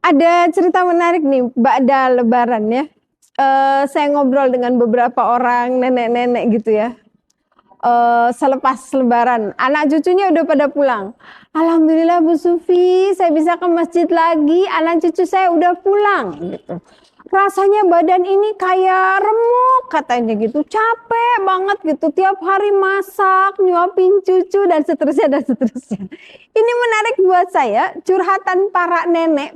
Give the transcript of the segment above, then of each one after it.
Ada cerita menarik nih, ba'da lebaran ya. Saya ngobrol dengan beberapa orang nenek-nenek gitu ya. Selepas lebaran, anak cucunya udah pada pulang. Alhamdulillah Bu Sufi, saya bisa ke masjid lagi, anak cucu saya udah pulang gitu. Rasanya badan ini kayak remuk katanya gitu, capek banget gitu, tiap hari masak, nyuapin cucu dan seterusnya dan seterusnya. Ini menarik buat saya, curhatan para nenek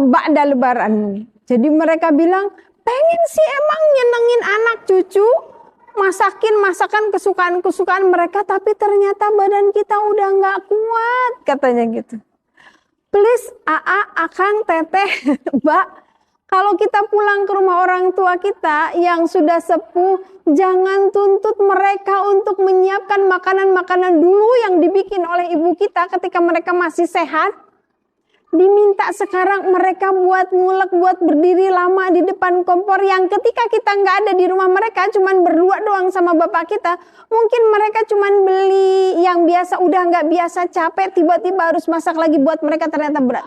ba'da lebaran. Jadi mereka bilang, pengen sih emang nyenengin anak cucu, masakin masakan kesukaan mereka, tapi ternyata badan kita udah nggak kuat katanya gitu. Please akang, teteh, mbak, kalau kita pulang ke rumah orang tua kita yang sudah sepuh, jangan tuntut mereka untuk menyiapkan makanan-makanan dulu yang dibikin oleh ibu kita ketika mereka masih sehat. Diminta sekarang mereka buat ngulek, buat berdiri lama di depan kompor yang ketika kita nggak ada di rumah mereka, cuman berdua doang sama bapak kita. Mungkin mereka cuman beli yang biasa, udah nggak biasa, capek, tiba-tiba harus masak lagi buat mereka, ternyata berat.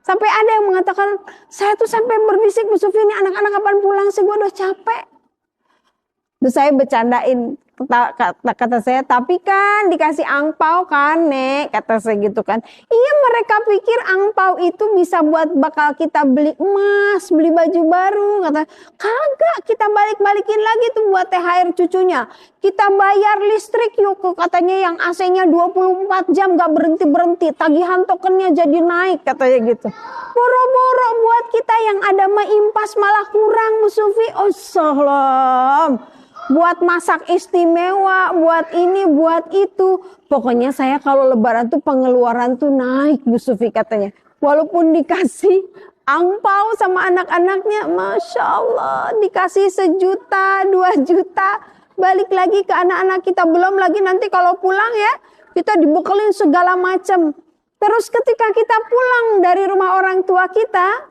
Sampai ada yang mengatakan, saya tuh sampai berbisik, Bu Sufi, ini anak-anak kapan pulang sih, gue udah capek. Terus saya bercandain, kata saya, tapi kan dikasih angpau kan Nek, kata saya gitu kan. Iya, mereka pikir angpau itu bisa buat bakal kita beli emas, beli baju baru. Kata, kagak, kita balik-balikin lagi tuh buat THR cucunya. Kita bayar listrik yuk, katanya yang AC-nya 24 jam gak berhenti-berhenti, tagihan tokennya jadi naik, katanya gitu. Boro-boro buat kita yang ada mah impas malah kurang, Bu Sufi. Oh salam. Buat masak istimewa, buat ini, buat itu. Pokoknya saya kalau lebaran tuh pengeluaran tuh naik, Bu Sufi katanya. Walaupun dikasih angpau sama anak-anaknya, Masya Allah, dikasih 1 juta, 2 juta, balik lagi ke anak-anak kita. Belum lagi nanti kalau pulang ya, kita dibekelin segala macam. Terus ketika kita pulang dari rumah orang tua kita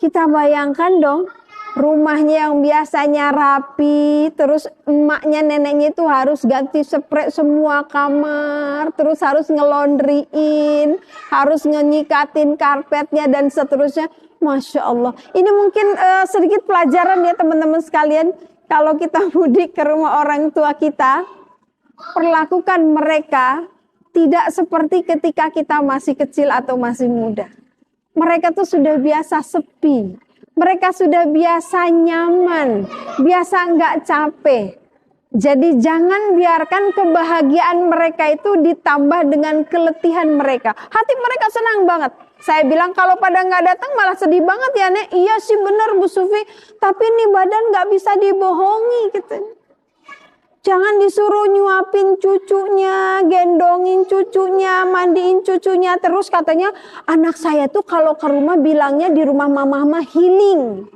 bayangkan dong, rumahnya yang biasanya rapi, terus emaknya, neneknya itu harus ganti spray semua kamar, terus harus ngelondriin, harus ngenyikatin karpetnya dan seterusnya. Masya Allah. Ini mungkin sedikit pelajaran ya teman-teman sekalian. Kalau kita mudik ke rumah orang tua kita, perlakukan mereka tidak seperti ketika kita masih kecil atau masih muda. Mereka tuh sudah biasa sepi. Mereka sudah biasa nyaman, biasa nggak capek. Jadi jangan biarkan kebahagiaan mereka itu ditambah dengan keletihan mereka. Hati mereka senang banget. Saya bilang kalau pada nggak datang malah sedih banget ya Nek. Iya sih benar Bu Sufi, tapi nih badan nggak bisa dibohongi gitu. Jangan disuruh nyuapin cucunya, gendongin cucunya, mandiin cucunya. Terus katanya anak saya tuh kalau ke rumah bilangnya di rumah mama healing.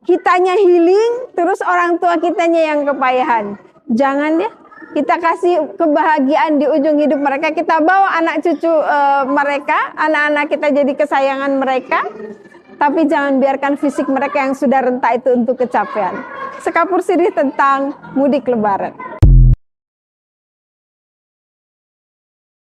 Kitanya healing, terus orang tua kitanya yang kepayahan. Jangan ya, kita kasih kebahagiaan di ujung hidup mereka. Kita bawa anak cucu mereka, anak-anak kita jadi kesayangan mereka. Tapi jangan biarkan fisik mereka yang sudah renta itu untuk kecapean. Sekapur sirih tentang mudik lebaran.